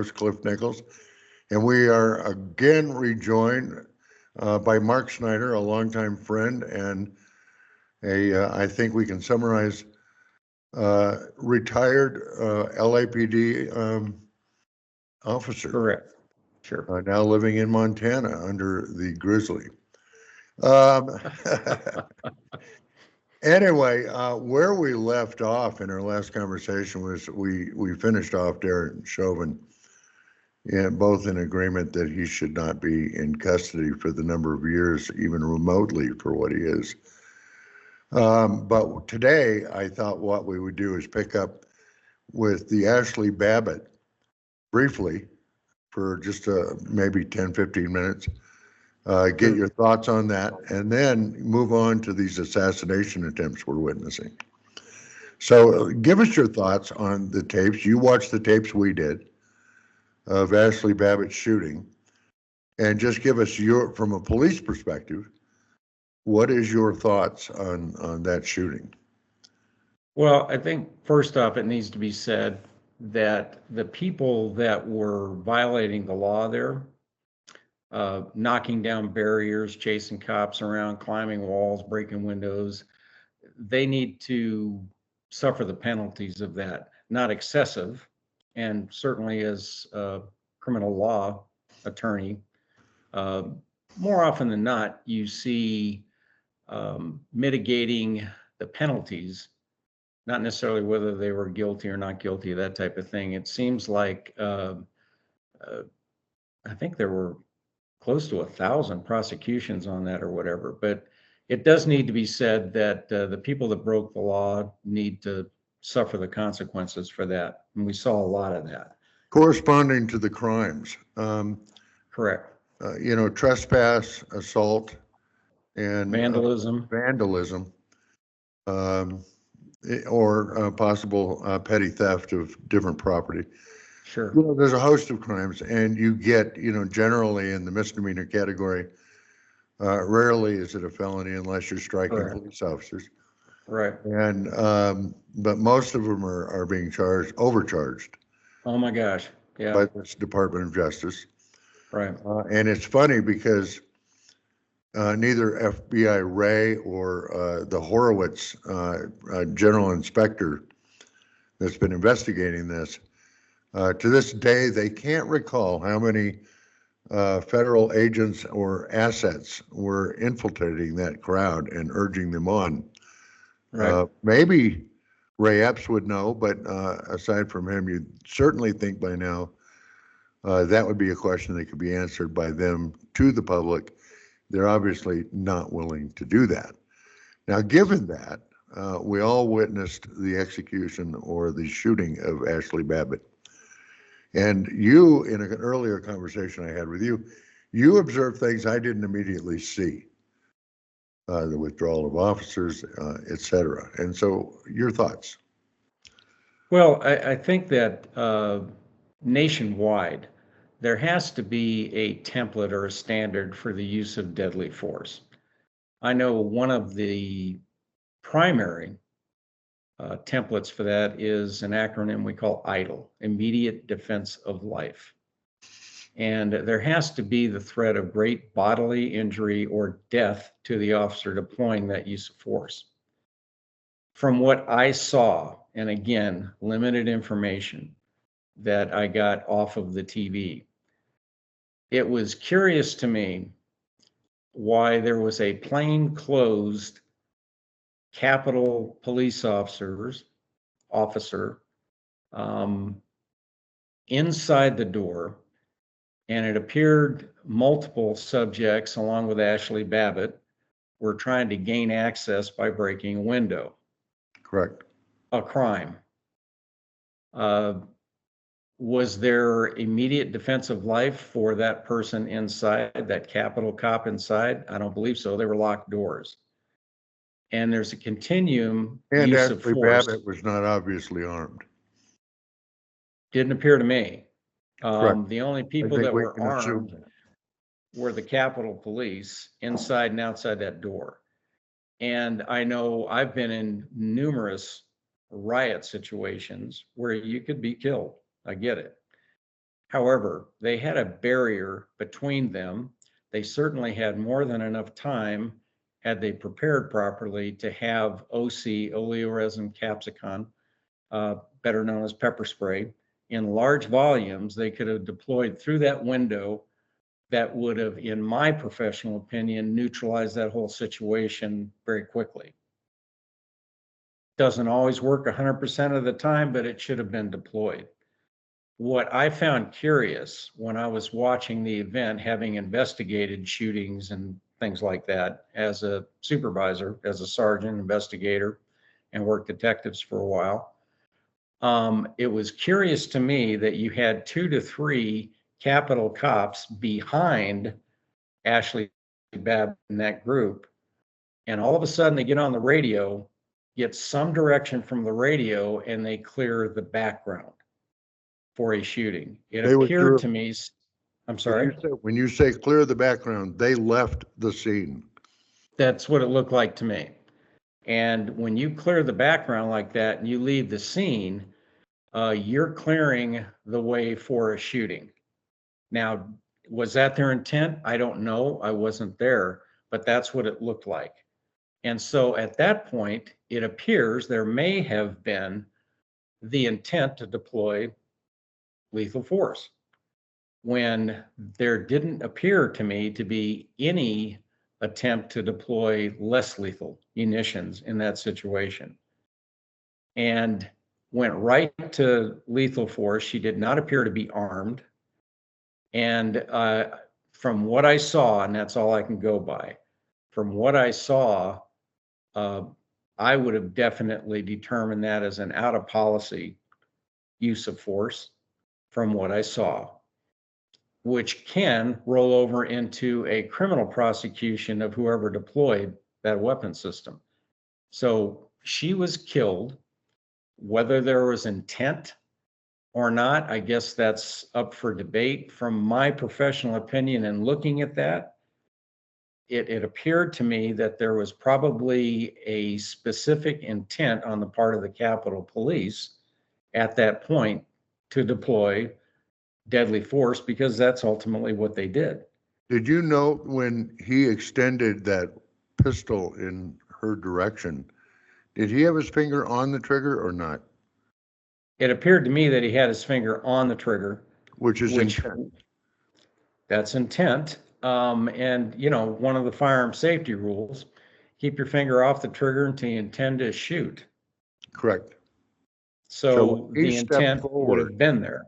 host, Cliff Nichols, and we are again rejoined by Mark Snyder, a longtime friend and I think we can summarize, retired L.A.P.D. Officer. Correct. Sure. Now living in Montana under the grizzly. Um, Anyway, where we left off in our last conversation was we finished off Darren Chauvin, both in agreement that he should not be in custody for the number of years, even remotely, for what he is. But today, I thought what we would do is pick up with the Ashli Babbitt briefly for just maybe 10, 15 minutes. Get your thoughts on that, and then move on to these assassination attempts we're witnessing. So give us your thoughts on the tapes. You watched the tapes we did of Ashli Babbitt's shooting, and just give us from a police perspective, what is your thoughts on that shooting? Well, I think first off, it needs to be said that the people that were violating the law there, knocking down barriers, chasing cops around, climbing walls, breaking windows, they need to suffer the penalties of that. Not excessive, and certainly as a criminal law attorney, more often than not, you see mitigating the penalties, not necessarily whether they were guilty or not guilty, that type of thing. It seems like I think there were close to 1,000 prosecutions on that or whatever, but it does need to be said that the people that broke the law need to suffer the consequences for that. And we saw a lot of that. Corresponding to the crimes. Correct. Trespass, assault, and vandalism, or possible petty theft of different property. Sure. There's a host of crimes, and you get, generally in the misdemeanor category, rarely is it a felony unless you're striking police officers. Right. And but most of them are being overcharged. Oh my gosh. Yeah. By this Department of Justice. Right. And it's funny because neither FBI Ray or the Horowitz general inspector that's been investigating this, to this day, they can't recall how many federal agents or assets were infiltrating that crowd and urging them on. Right. Maybe Ray Epps would know, but aside from him, you'd certainly think by now that would be a question that could be answered by them to the public. They're obviously not willing to do that. Now, given that, we all witnessed the execution or the shooting of Ashli Babbitt. And you, in an earlier conversation I had with you, you observed things I didn't immediately see. The withdrawal of officers, et cetera. And so your thoughts? Well, I think that nationwide, there has to be a template or a standard for the use of deadly force. I know one of the primary templates for that is an acronym we call IDLE, Immediate Defense of Life. And there has to be the threat of great bodily injury or death to the officer deploying that use of force. From what I saw, and again, limited information that I got off of the TV, it was curious to me why there was a plainclothes Capitol police officer inside the door, and it appeared multiple subjects, along with Ashli Babbitt, were trying to gain access by breaking a window. Correct. A crime. Was there immediate defense of life for that person inside, that Capitol cop inside? I don't believe so. They were locked doors. And there's a continuum and use of force. Babbitt was not obviously armed. Didn't appear to me. The only people that were armed were the Capitol Police inside and outside that door. And I know I've been in numerous riot situations where you could be killed. I get it. However, they had a barrier between them. They certainly had more than enough time, had they prepared properly, to have OC, oleoresin capsicum, better known as pepper spray, in large volumes. They could have deployed through that window that would have, in my professional opinion, neutralized that whole situation very quickly. Doesn't always work 100% of the time, but it should have been deployed. What I found curious when I was watching the event, having investigated shootings and things like that as a supervisor, as a sergeant investigator, and worked detectives for a while, it was curious to me that you had 2 to 3 Capitol cops behind Ashli Babbitt in that group, and all of a sudden they get on the radio, get some direction from the radio, and they clear the background for a shooting. It They appeared withdrew. to me, I'm sorry, When you say clear the background, they left the scene. that's what it looked like to me. And when you clear the background like that and you leave the scene, you're clearing the way for a shooting. Now, was that their intent? I don't know. I wasn't there, but that's what it looked like. And so at that point, it appears there may have been the intent to deploy lethal force, when there didn't appear to me to be any attempt to deploy less lethal munitions in that situation. And went right to lethal force. She did not appear to be armed. And from what I saw, and that's all I can go by, from what I saw, I would have definitely determined that as an out of policy use of force from what I saw, which can roll over into a criminal prosecution of whoever deployed that weapon system. So she was killed. Whether there was intent or not, I guess that's up for debate. From my professional opinion and looking at that, it appeared to me that there was probably a specific intent on the part of the Capitol Police at that point to deploy deadly force, because that's ultimately what they did. Did you know when he extended that pistol in her direction, did he have his finger on the trigger or not? It appeared to me that he had his finger on the trigger, Which is which intent. that's intent. And one of the firearm safety rules, keep your finger off the trigger until you intend to shoot. Correct. So So when he the stepped intent would forward, have been there.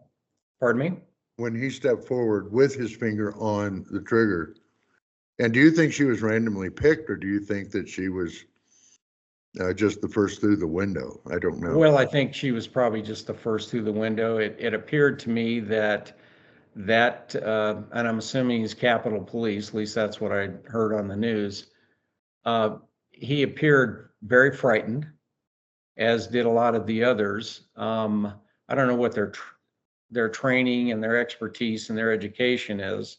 Pardon me? when he stepped forward with his finger on the trigger, and do you think she was randomly picked, or do you think that she was just the first through the window? I don't know. Well, I think she was probably just the first through the window. It appeared to me that and I'm assuming he's Capitol Police, at least that's what I heard on the news. He appeared very frightened, as did a lot of the others. I don't know what their training and their expertise and their education is.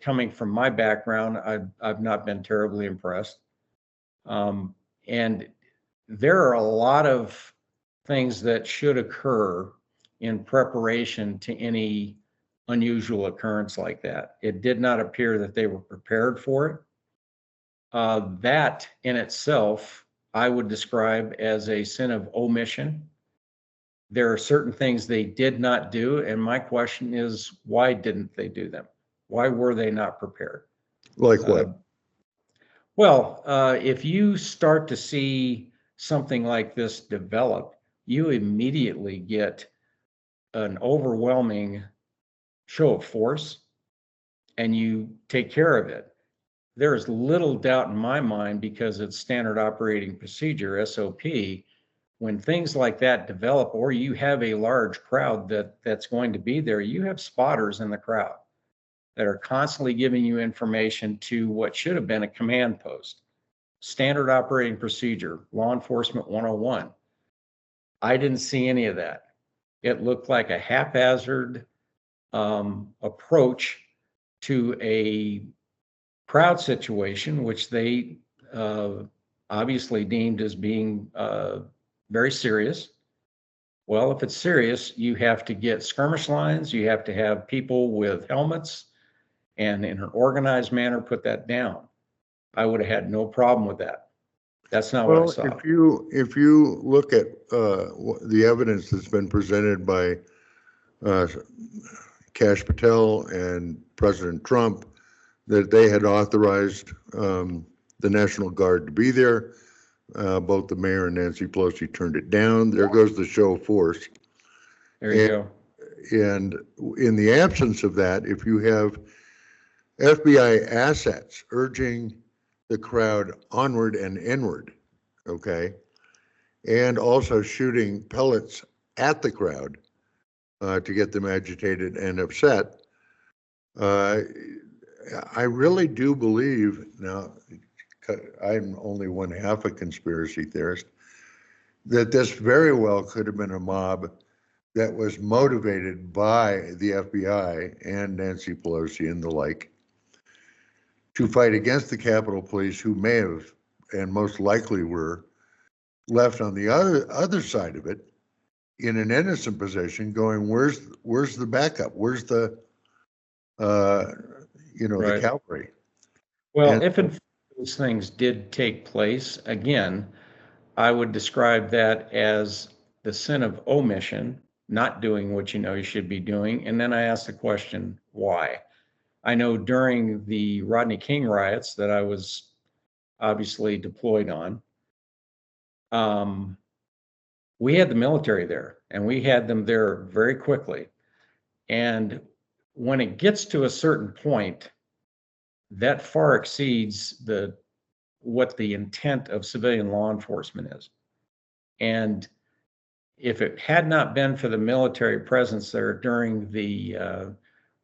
Coming from my background, I've not been terribly impressed. And there are a lot of things that should occur in preparation to any unusual occurrence like that. It did not appear that they were prepared for it. That in itself, I would describe as a sin of omission. There are certain things they did not do, and my question is, why didn't they do them? Why were they not prepared? Like what? Well, if you start to see something like this develop, you immediately get an overwhelming show of force and you take care of it. There is little doubt in my mind, because it's standard operating procedure, SOP, when things like that develop, or you have a large crowd that's going to be there, you have spotters in the crowd that are constantly giving you information to what should have been a command post. Standard operating procedure, law enforcement 101. I didn't see any of that. It looked like a haphazard approach to a crowd situation, which they obviously deemed as being very serious. Well, if it's serious, you have to get skirmish lines, you have to have people with helmets and in an organized manner put that down. I would have had no problem with that. That's not what I Well, saw. if you look at the evidence that's been presented by uh, Kash Patel and President Trump, that they had authorized the National Guard to be there. Both the mayor and Nancy Pelosi turned it down. There goes the show of force. There you go. And in the absence of that, if you have FBI assets urging the crowd onward and inward, okay, and also shooting pellets at the crowd to get them agitated and upset, I really do believe, now, I'm only one half a conspiracy theorist, that this very well could have been a mob that was motivated by the FBI and Nancy Pelosi and the like to fight against the Capitol Police, who may have and most likely were left on the other side of it in an innocent position, going, where's the backup? Where's the the Right. cavalry? Well, And if in fact those things did take place, again, I would describe that as the sin of omission, not doing what you know you should be doing. And then I ask the question, why? I know during the Rodney King riots that I was obviously deployed on, we had the military there and we had them there very quickly. And when it gets to a certain point, that far exceeds what the intent of civilian law enforcement is. And if it had not been for the military presence there during the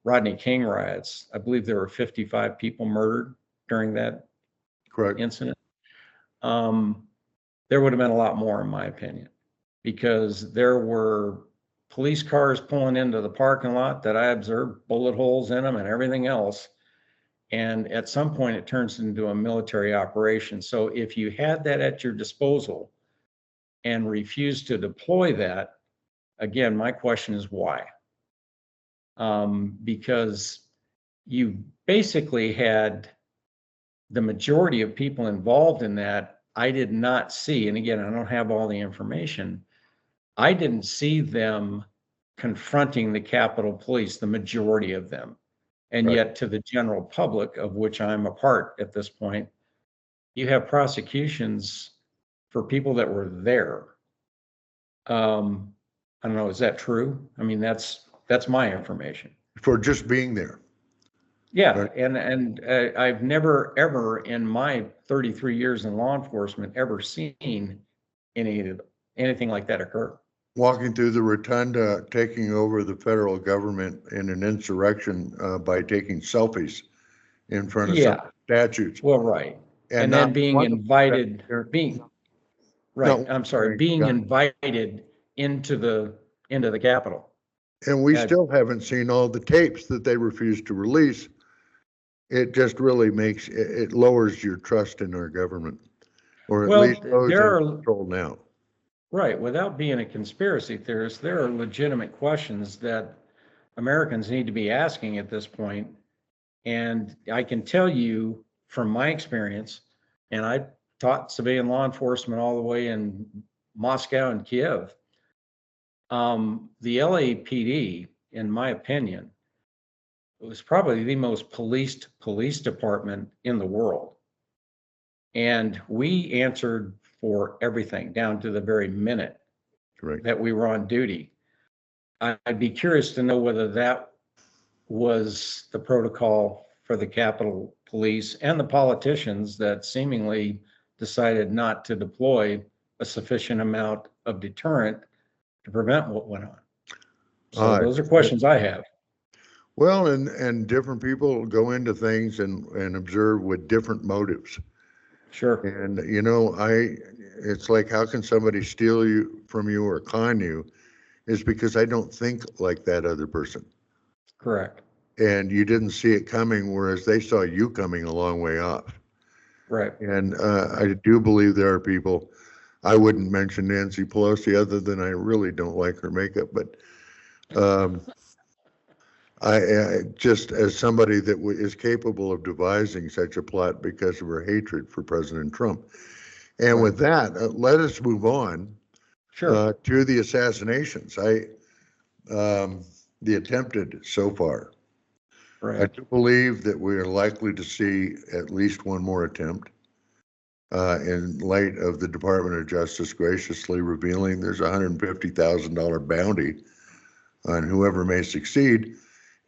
Rodney King riots, I believe there were 55 people murdered during that correct. incident. There would have been a lot more, in my opinion, because there were police cars pulling into the parking lot that I observed bullet holes in them and everything else. And at some point, it turns into a military operation. So if you had that at your disposal and refused to deploy that, again, my question is why? Because you basically had the majority of people involved in that. I did not see, and again, I don't have all the information. I didn't see them confronting the Capitol Police, the majority of them. And Right. yet, to the general public, of which I'm a part at this point, you have prosecutions for people that were there. I don't know, is that true? I mean, that's my information. For just being there. Yeah, Right. and I've never ever in my 33 years in law enforcement ever seen anything like that occur. Walking through the rotunda, taking over the federal government in an insurrection by taking selfies in front of some Yeah, statues. well, right. And And not then being one of invited, them, right, no, I'm sorry, being invited into the Capitol. and we Uh, still haven't seen all the tapes that they refuse to release. It just really it lowers your trust in our government, or at Well, least those there in are, control now. right, without being a conspiracy theorist, there are legitimate questions that Americans need to be asking at this point. And I can tell you from my experience, and I taught civilian law enforcement all the way in Moscow and Kiev. The LAPD, in my opinion, was probably the most policed police department in the world. And we answered for everything down to the very minute Right. that we were on duty. I'd be curious to know whether that was the protocol for the Capitol Police and the politicians that seemingly decided not to deploy a sufficient amount of deterrent to prevent what went on. So those are questions I have. Well, and different people go into things and observe with different motives. Sure. And it's like, how can somebody steal you from you or con you? Is because I don't think like that other person. Correct. And you didn't see it coming, whereas they saw you coming a long way off. Right. And I do believe there are people. I wouldn't mention Nancy Pelosi other than I really don't like her makeup, but um, I just as somebody that is capable of devising such a plot because of her hatred for President Trump. And with that, let us move on Sure. to the assassinations. The attempted so far. I Right. do believe that we are likely to see at least one more attempt in light of the Department of Justice graciously revealing there's a $150,000 bounty on whoever may succeed.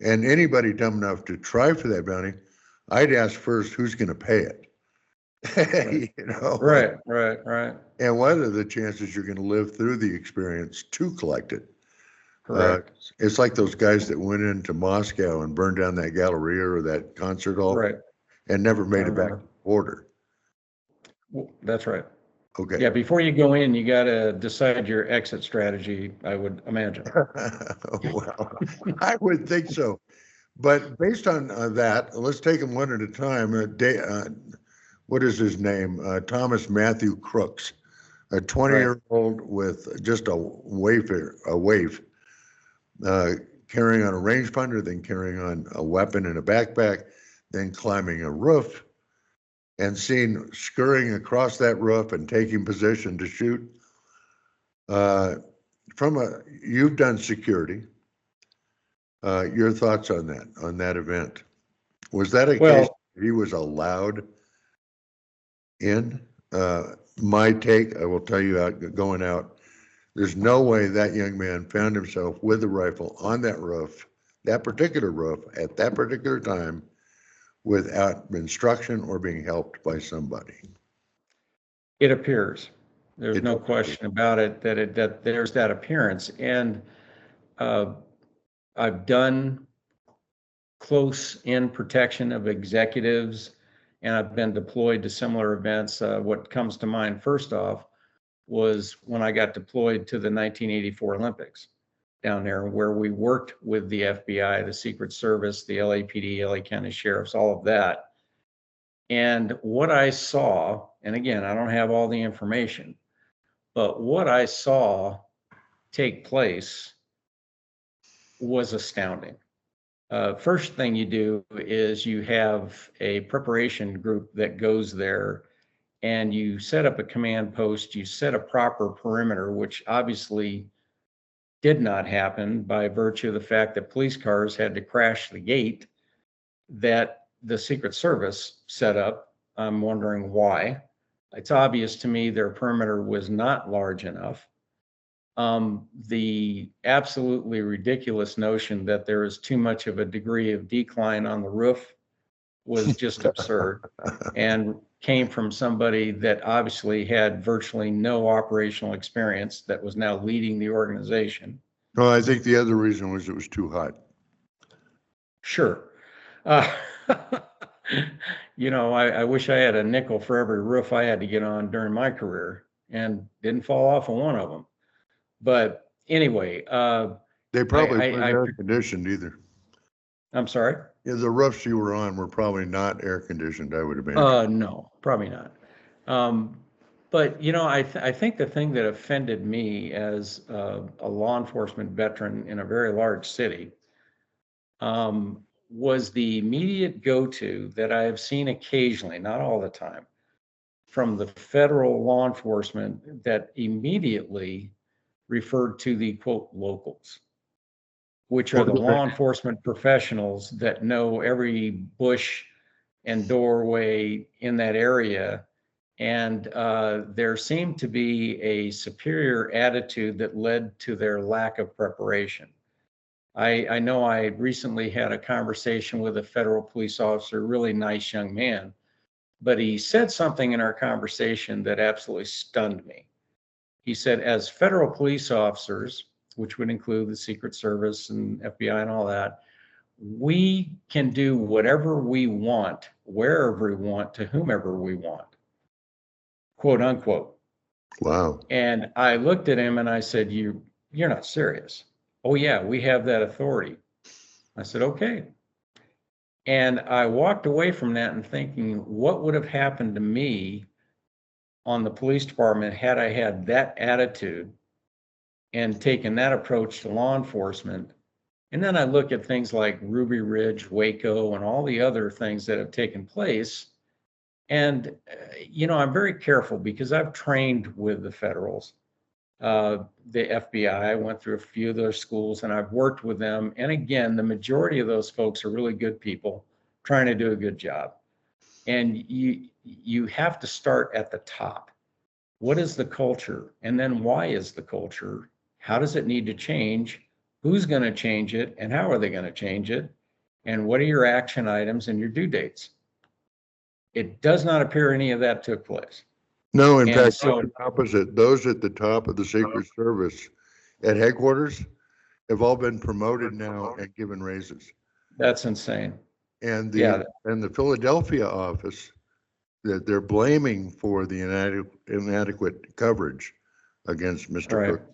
And anybody dumb enough to try for that bounty, I'd ask first, who's going to pay it? Right. You know? Right. And what are the chances you're going to live through the experience to collect it? Correct. It's like those guys that went into Moscow and burned down that Galleria or that concert hall Right. and never I made it back to remember. the border. That's right. Okay. Yeah, before you go in, you got to decide your exit strategy, I would imagine. Well, I would think so. But based on that, let's take them one at a time. What is his name? Thomas Matthew Crooks, a Right. 20-year-old with just a waif, carrying on a rangefinder, then carrying on a weapon in a backpack, then climbing a roof, and seen scurrying across that roof and taking position to shoot. You've done security. Your thoughts on that event? Was that a case Well, he was allowed in? My take, I will tell you going out, there's no way that young man found himself with a rifle on that roof, that particular roof, at that particular time, without instruction or being helped by somebody. it appears. There's It no does appear. question about it that there's that appearance. And uh, I've done close in protection of executives, and I've been deployed to similar events. What comes to mind first off was when I got deployed to the 1984 Olympics down there, where we worked with the FBI, the Secret Service, the L.A.P.D, LA County Sheriffs, all of that. And what I saw, and again, I don't have all the information, but what I saw take place was astounding. First thing you do is you have a preparation group that goes there and you set up a command post, you set a proper perimeter, which obviously did not happen by virtue of the fact that police cars had to crash the gate that the Secret Service set up. I'm wondering why. It's obvious to me their perimeter was not large enough. The absolutely ridiculous notion that there is too much of a degree of decline on the roof was just absurd and came from somebody that obviously had virtually no operational experience that was now leading the organization. No, I think the other reason was it was too hot. Sure. Uh, I wish I had a nickel for every roof I had to get on during my career and didn't fall off of one of them. But anyway, They probably weren't I air conditioned either. I'm sorry. Yeah, the roofs you were on were probably not air conditioned, I would imagine. No, probably not. But I think the thing that offended me as a law enforcement veteran in a very large city was the immediate go-to that I have seen occasionally, not all the time, from the federal law enforcement that immediately referred to the quote locals, which are the law enforcement professionals that know every bush and doorway in that area. And there seemed to be a superior attitude that led to their lack of preparation. I know I recently had a conversation with a federal police officer, really nice young man, but he said something in our conversation that absolutely stunned me. He said, as federal police officers, which would include the Secret Service and FBI and all that, we can do whatever we want, wherever we want, to whomever we want, quote unquote. Wow. And I looked at him and I said, you're not serious. Oh yeah, we have that authority. I said, okay. And I walked away from that and thinking, what would have happened to me on the police department had I had that attitude and taken that approach to law enforcement. And then I look at things like Ruby Ridge, Waco, and all the other things that have taken place. And, I'm very careful because I've trained with the federals, the FBI. I went through a few of their schools and I've worked with them. And again, the majority of those folks are really good people trying to do a good job. And you have to start at the top. What is the culture? And then why is the culture? How does it need to change? Who's going to change it? And how are they going to change it? And what are your action items and your due dates? It does not appear any of that took place. No, in And fact, so- it's the opposite. Those at the top of the Secret Service at headquarters have all been promoted now and given raises. That's insane. And Yeah. the Philadelphia office that they're blaming for the inadequate coverage against Mr. Right. Cook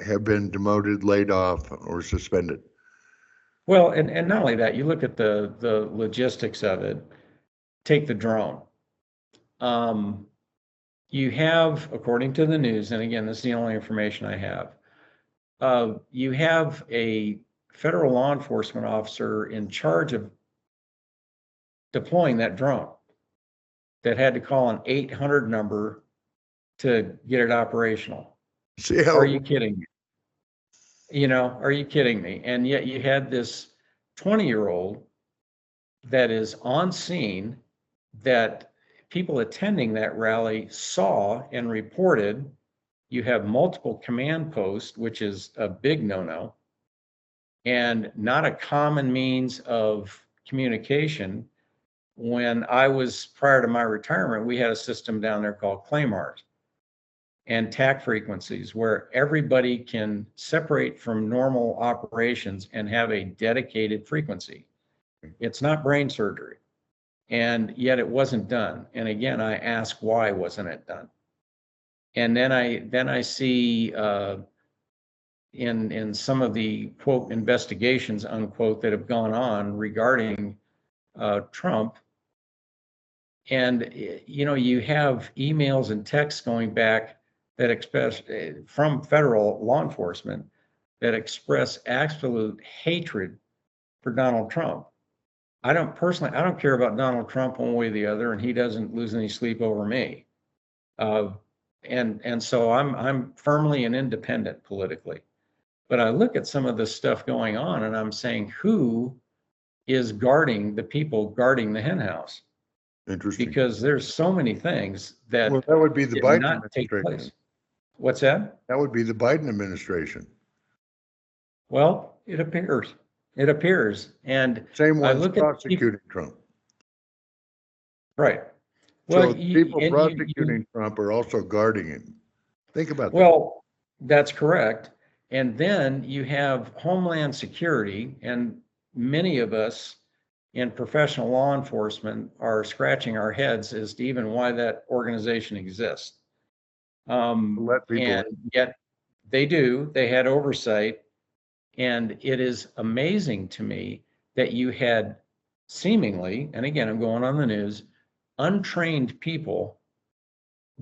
have been demoted, laid off, or suspended. Well, and not only that, you look at the logistics of it. Take the drone. You have, according to the news, and again, this is the only information I have, you have a federal law enforcement officer in charge of deploying that drone that had to call an 800 number to get it operational. See how Are you kidding me? Are you kidding me? And yet you had this 20-year-old that is on scene that people attending that rally saw and reported. You have multiple command posts, which is a big no-no, and not a common means of communication. When I was, prior to my retirement, we had a system down there called Claymars and TAC frequencies where everybody can separate from normal operations and have a dedicated frequency. It's not brain surgery. And yet it wasn't done. And again, I ask, why wasn't it done? And then I see in some of the quote investigations unquote that have gone on regarding Trump, and you have emails and texts going back that express from federal law enforcement that express absolute hatred for Donald Trump. I don't care about Donald Trump one way or the other, and he doesn't lose any sleep over me. And so I'm firmly an independent politically. But I look at some of the stuff going on and I'm saying, who is guarding the people guarding the hen house? Interesting. Because there's so many things that Well, that would be the did Biden not take administration. place. What's that? That would be the Biden administration. Well, it appears. It appears. And Same I ones look at prosecuting Trump. right. So Well, the people prosecuting Trump are also guarding him. Think about that. well, that's correct. And then you have Homeland Security, and many of us in professional law enforcement are scratching our heads as to even why that organization exists. Let people And yet they do. They had oversight. And it is amazing to me that you had seemingly, and again, I'm going on the news, untrained people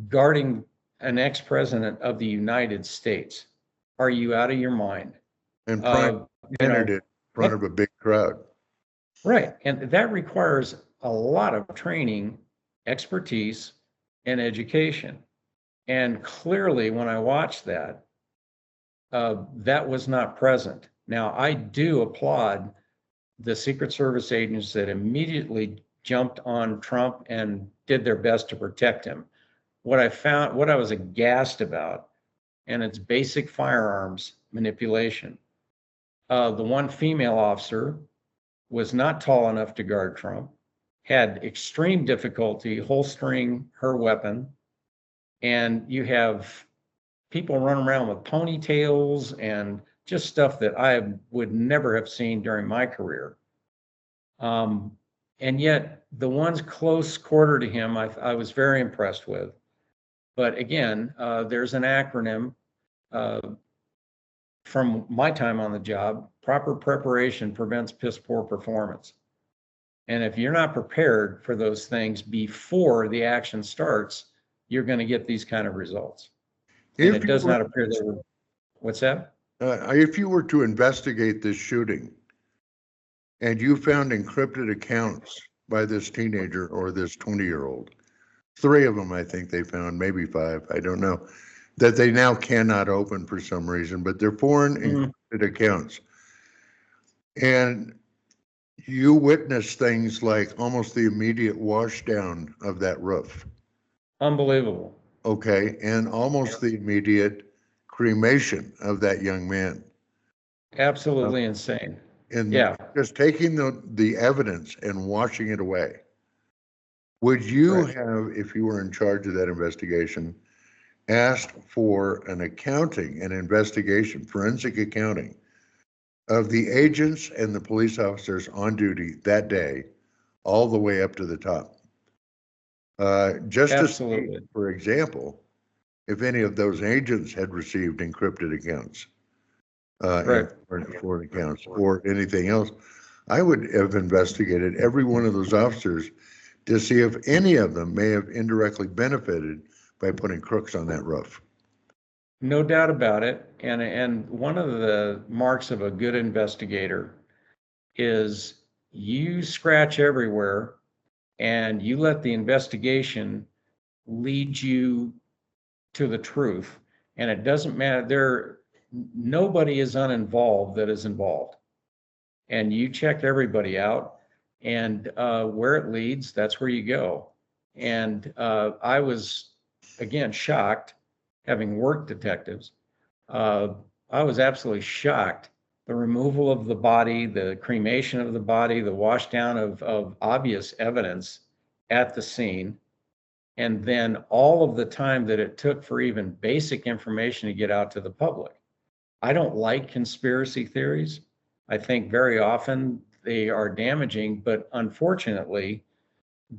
guarding an ex-president of the United States. Are you out of your mind? and prime entered it in front of a big crowd. Right. And that requires a lot of training, expertise, and education. And clearly, when I watched that, that was not present. Now, I do applaud the Secret Service agents that immediately jumped on Trump and did their best to protect him. What I was aghast about, and it's basic firearms manipulation. The one female officer was not tall enough to guard Trump, had extreme difficulty holstering her weapon, and you have people running around with ponytails and just stuff that I would never have seen during my career. And yet the ones close quarter to him, I was very impressed with. But again, there's an acronym from my time on the job: proper preparation prevents piss poor performance. And if you're not prepared for those things before the action starts, you're going to get these kind of results. And it does not appear there were, what's that? If you were to investigate this shooting and you found encrypted accounts by this teenager or this 20-year-old, 3 of them I think they found, maybe 5, I don't know, that they now cannot open for some reason, but they're foreign encrypted accounts. And you witness things like almost the immediate washdown of that roof. Unbelievable. Okay, and almost the immediate cremation of that young man. Absolutely insane. And yeah, just taking the evidence and washing it away. Would you have, if you were in charge of that investigation, asked for an accounting, an investigation, forensic accounting of the agents and the police officers on duty that day, all the way up to the top? Just to see, for example, if any of those agents had received encrypted accounts, foreign accounts, or anything else. I would have investigated every one of those officers to see if any of them may have indirectly benefited by putting crooks on that roof. No doubt about it. And one of the marks of a good investigator is you scratch everywhere and you let the investigation lead you to the truth. And it doesn't matter, nobody is uninvolved that is involved. And you check everybody out, and where it leads, that's where you go. And I was, again, shocked, having worked detectives. I was absolutely shocked. The removal of the body, the cremation of the body, the washdown of obvious evidence at the scene, and then all of the time that it took for even basic information to get out to the public. I don't like conspiracy theories. I think very often they are damaging, but unfortunately,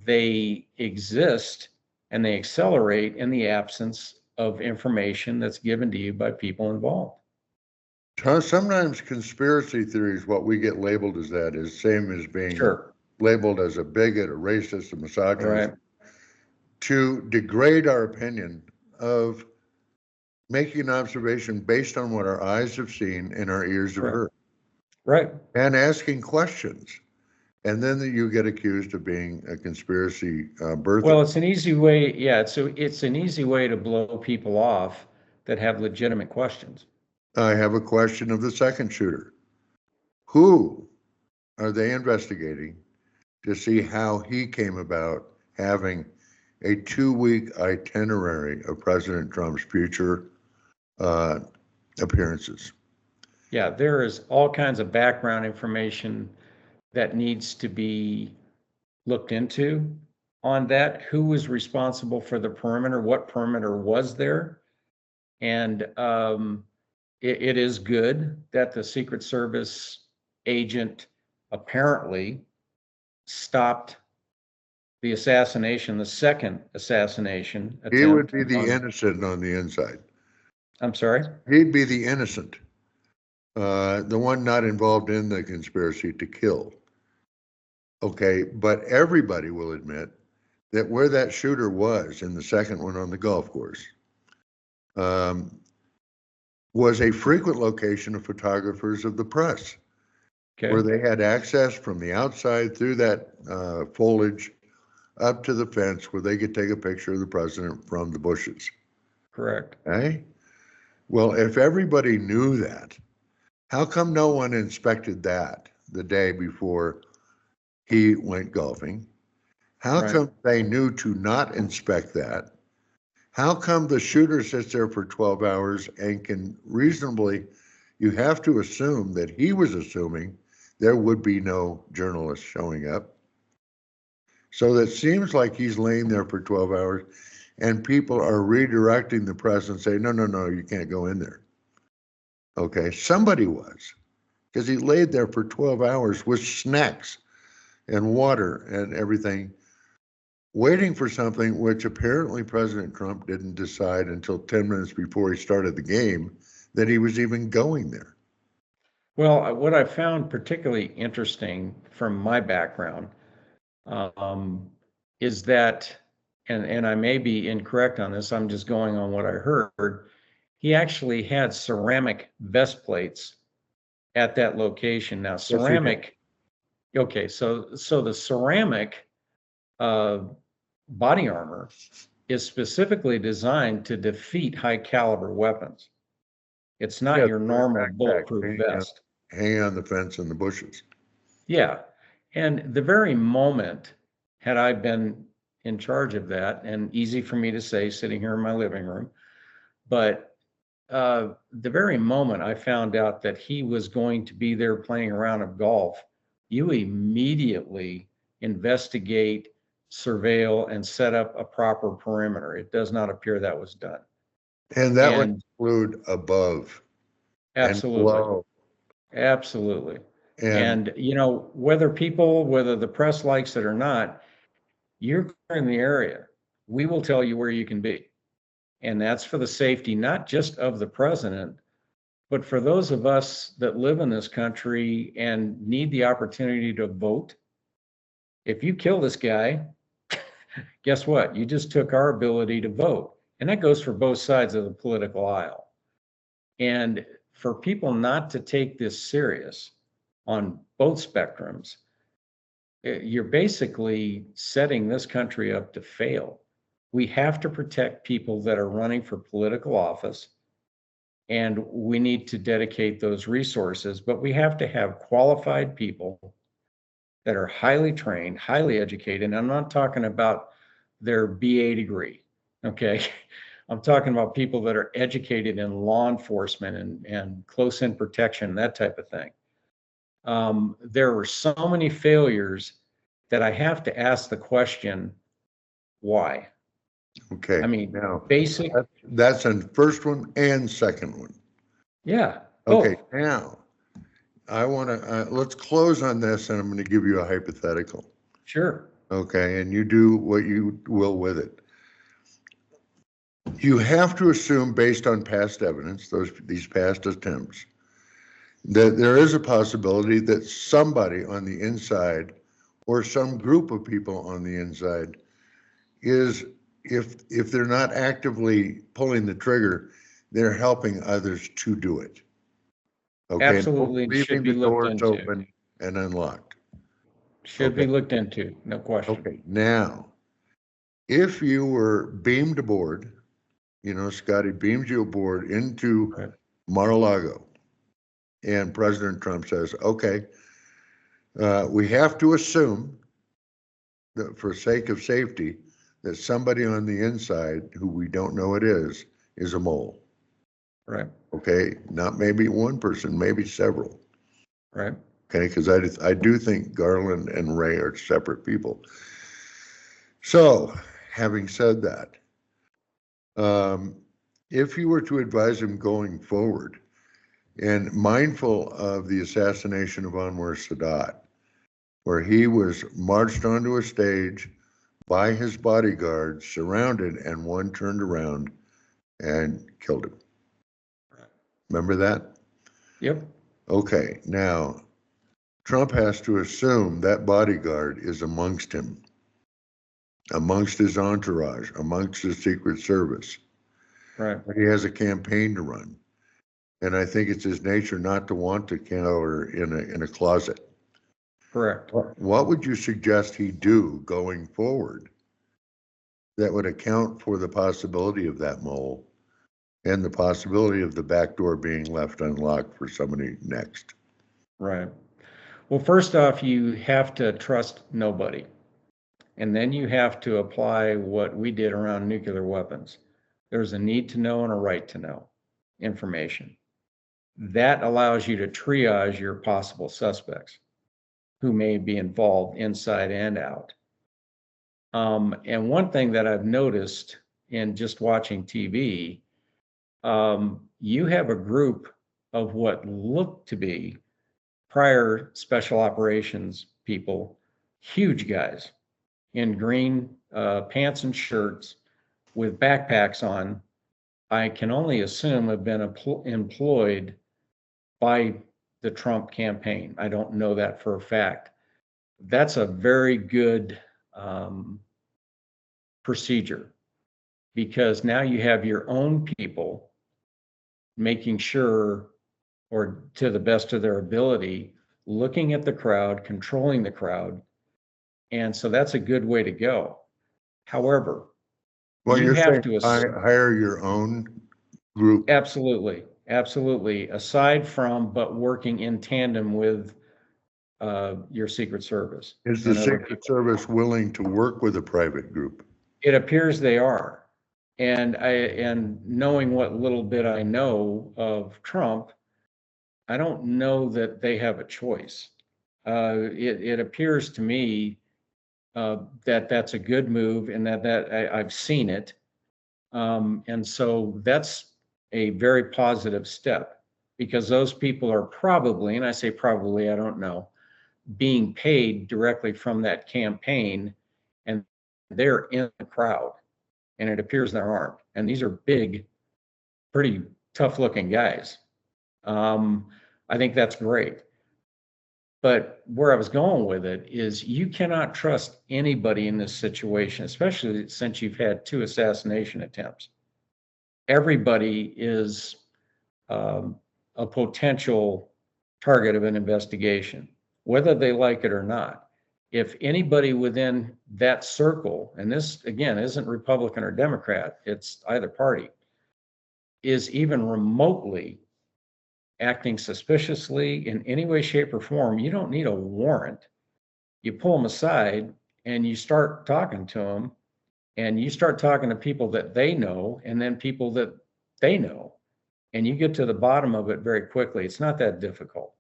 they exist and they accelerate in the absence of information that's given to you by people involved. Sometimes conspiracy theories, what we get labeled as that, is same as being labeled as a bigot, a racist, a misogynist, to degrade our opinion of making an observation based on what our eyes have seen and our ears have heard. Right. And asking questions. And then you get accused of being a conspiracy birther. Well, it's an easy way. Yeah, it's an easy way to blow people off that have legitimate questions. I have a question of the second shooter. Who are they investigating to see how he came about having a 2-week itinerary of President Trump's future appearances? Yeah, there is all kinds of background information that needs to be looked into on that. Who was responsible for the perimeter? What perimeter was there? And it is good that the Secret Service agent apparently stopped the assassination, the second assassination attempt. He would be the innocent on the inside. I'm sorry? He'd be the innocent, the one not involved in the conspiracy to kill. Okay, but everybody will admit that where that shooter was in the second one on the golf course was a frequent location of photographers of the press, where they had access from the outside through that foliage up to the fence where they could take a picture of the president from the bushes. Correct. Okay? Well, if everybody knew that, how come no one inspected that the day before he went golfing? How come they knew to not inspect that? How come the shooter sits there for 12 hours and can reasonably, you have to assume that he was assuming there would be no journalists showing up. So that seems like he's laying there for 12 hours and people are redirecting the press and say, no, you can't go in there. Okay, somebody was, because he laid there for 12 hours with snacks and water and everything, waiting for something which apparently President Trump didn't decide until 10 minutes before he started the game that he was even going there. Well, what I found particularly interesting from my background is that, and I may be incorrect on this, I'm just going on what I heard, he actually had ceramic vest plates at that location. Now, Yes, he did. ceramic, okay, so the ceramic body armor is specifically designed to defeat high caliber weapons. It's not Yeah, your the red normal backpack bulletproof vest. hanging on the fence in the bushes. Yeah. And the very moment, had I been in charge of that, and easy for me to say sitting here in my living room, but the very moment I found out that he was going to be there playing a round of golf, you immediately investigate, surveil, and set up a proper perimeter. It does not appear that was done. And that would And include above and absolutely, below. absolutely. And And, you know, whether the press likes it or not, you're in the area. We will tell you where you can be. And that's for the safety, not just of the president, but for those of us that live in this country and need the opportunity to vote. If you kill this guy, guess what? You just took our ability to vote. And that goes for both sides of the political aisle. And for people not to take this serious on both spectrums, you're basically setting this country up to fail. We have to protect people that are running for political office, and we need to dedicate those resources, but we have to have qualified people that are highly trained, highly educated. And I'm not talking about their BA degree, okay? I'm talking about people that are educated in law enforcement and close-in protection, that type of thing. There were so many failures that I have to ask the question, why? okay, I mean, now basic, that's on first one and second one. yeah, Okay, both. now I want to let's close on this, and I'm going to give you a hypothetical. Sure. Okay, and you do what you will with it. You have to assume, based on past evidence, these past attempts, that there is a possibility that somebody on the inside or some group of people on the inside is, if they're not actively pulling the trigger, they're helping others to do it. Okay, and Absolutely, and should leaving be the looked doors into. open and unlocked. Should Okay, be looked into, no question. okay. Now, if you were beamed aboard, Scotty beams you aboard into Right. Mar-a-Lago, and President Trump says, okay, we have to assume that for sake of safety, that somebody on the inside who we don't know it is a mole. Right. Okay, not maybe one person, maybe several. Right. Okay, because I do think Garland and Ray are separate people. So, having said that, if you were to advise him going forward, and mindful of the assassination of Anwar Sadat, where he was marched onto a stage by his bodyguards, surrounded, and one turned around and killed him. Remember that? Yep. Okay, now Trump has to assume that bodyguard is amongst him, amongst his entourage, amongst his Secret Service. Right. He has a campaign to run. And I think it's his nature not to want to cower in a closet. Correct. What would you suggest he do going forward that would account for the possibility of that mole and the possibility of the back door being left unlocked for somebody next? Right. Well, first off, you have to trust nobody. And then you have to apply what we did around nuclear weapons. There's a need to know and a right to know information. That allows you to triage your possible suspects who may be involved inside and out. And one thing that I've noticed in just watching TV, you have a group of what look to be prior special operations people, huge guys in green pants and shirts with backpacks on. I can only assume have been employed by the Trump campaign. I don't know that for a fact. That's a very good procedure, because now you have your own people making sure, or to the best of their ability, looking at the crowd, controlling the crowd. And so that's a good way to go. However, Well, you you're have saying to hire your own group. absolutely, absolutely, aside from, but working in tandem with your Secret Service Is the and other Secret people. Service willing to work with a private group? It appears they are. And knowing what little bit I know of Trump, I don't know that they have a choice. It appears to me that that's a good move, and I've seen it. And so that's a very positive step, because those people are probably, and I say probably, I don't know, being paid directly from that campaign, and they're in the crowd, and it appears they're armed. And these are big, pretty tough looking guys. I think that's great. But where I was going with it is, you cannot trust anybody in this situation, especially since you've had 2 assassination attempts. Everybody is a potential target of an investigation, whether they like it or not. If anybody within that circle, and this again isn't Republican or Democrat, it's either party, is even remotely acting suspiciously in any way, shape, or form, you don't need a warrant. You pull them aside and you start talking to them, and you start talking to people that they know, and then people that they know, and you get to the bottom of it very quickly. It's not that difficult,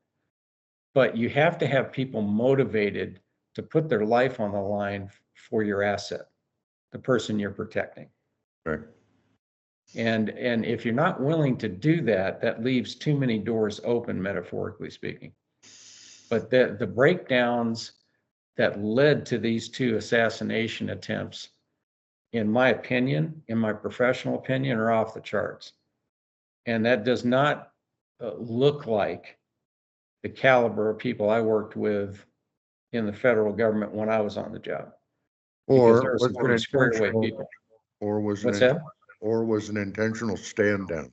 but you have to have people motivated to put their life on the line for your asset, the person you're protecting. Right. And if you're not willing to do that, that leaves too many doors open, metaphorically speaking. But the breakdowns that led to these 2 assassination attempts, in my opinion, in my professional opinion, are off the charts. And that does not look like the caliber of people I worked with in the federal government when I was on the job, because there Or are was some it pretty squared away intentional, people. or was What's it, that? or was an intentional stand down?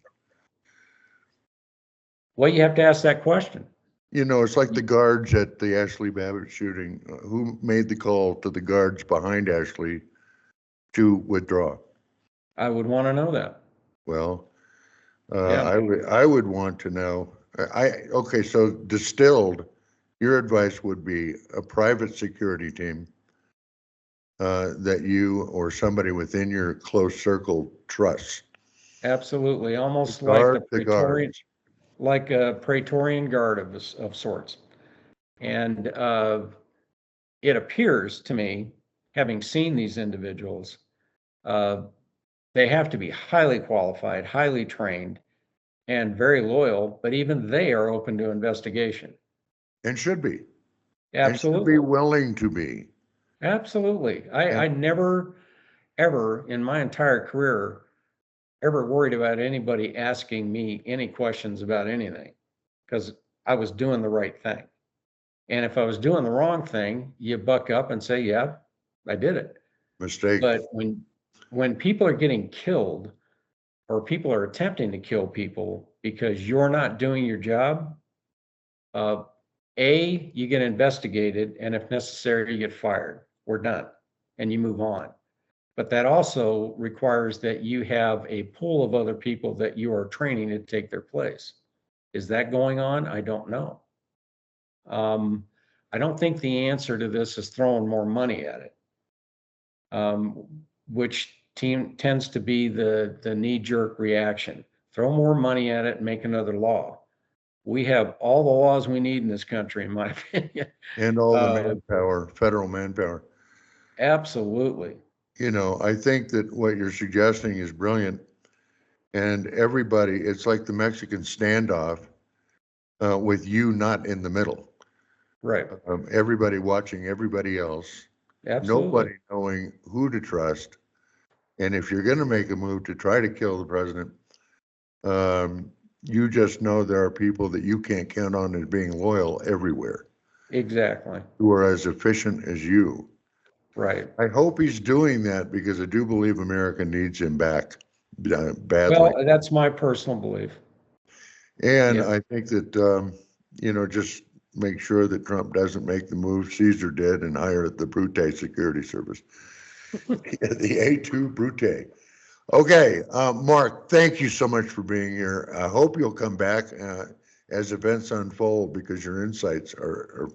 Well, you have to ask that question. You know, it's like the guards at the Ashli Babbitt shooting. Who made the call to the guards behind Ashli to withdraw? I would want to know that. Well, Yeah, I would want to know. Okay, so distilled, your advice would be a private security team that you or somebody within your close circle trusts. absolutely. Almost like Guard the guards. like a Praetorian guard of sorts. And it appears to me, having seen these individuals, uh, they have to be highly qualified, highly trained, and very loyal, but even they are open to investigation. And should be. And should be Absolutely. willing to be. Absolutely. And I never, ever in my entire career, ever worried about anybody asking me any questions about anything, because I was doing the right thing. And if I was doing the wrong thing, you buck up and say, yeah, I did it. mistake. But when people are getting killed, or people are attempting to kill people because you're not doing your job, uh, you get investigated, and if necessary, you get fired. We're done, and you move on. But that also requires that you have a pool of other people that you are training to take their place. Is that going on? I don't know. I don't think the answer to this is throwing more money at it, which tends to be the knee-jerk reaction. Throw more money at it and make another law. We have all the laws we need in this country, in my opinion. And all the manpower, federal manpower. Absolutely. You know, I think that what you're suggesting is brilliant. And everybody, it's like the Mexican standoff with you not in the middle. Right. Everybody watching everybody else. Absolutely. Nobody knowing who to trust. And if you're going to make a move to try to kill the president, you just know there are people that you can't count on as being loyal everywhere. Exactly. Who are as efficient as you. Right. I hope he's doing that because I do believe America needs him back badly. Well, that's my personal belief. And Yeah. I think that, just make sure that Trump doesn't make the move Caesar did and hire the Brute Security Service. The A2 Brute. Okay, Mark, thank you so much for being here. I hope you'll come back as events unfold because your insights are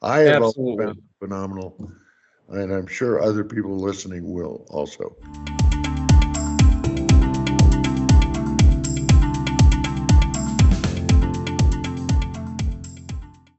I have always Absolutely. found phenomenal, and I'm sure other people listening will also.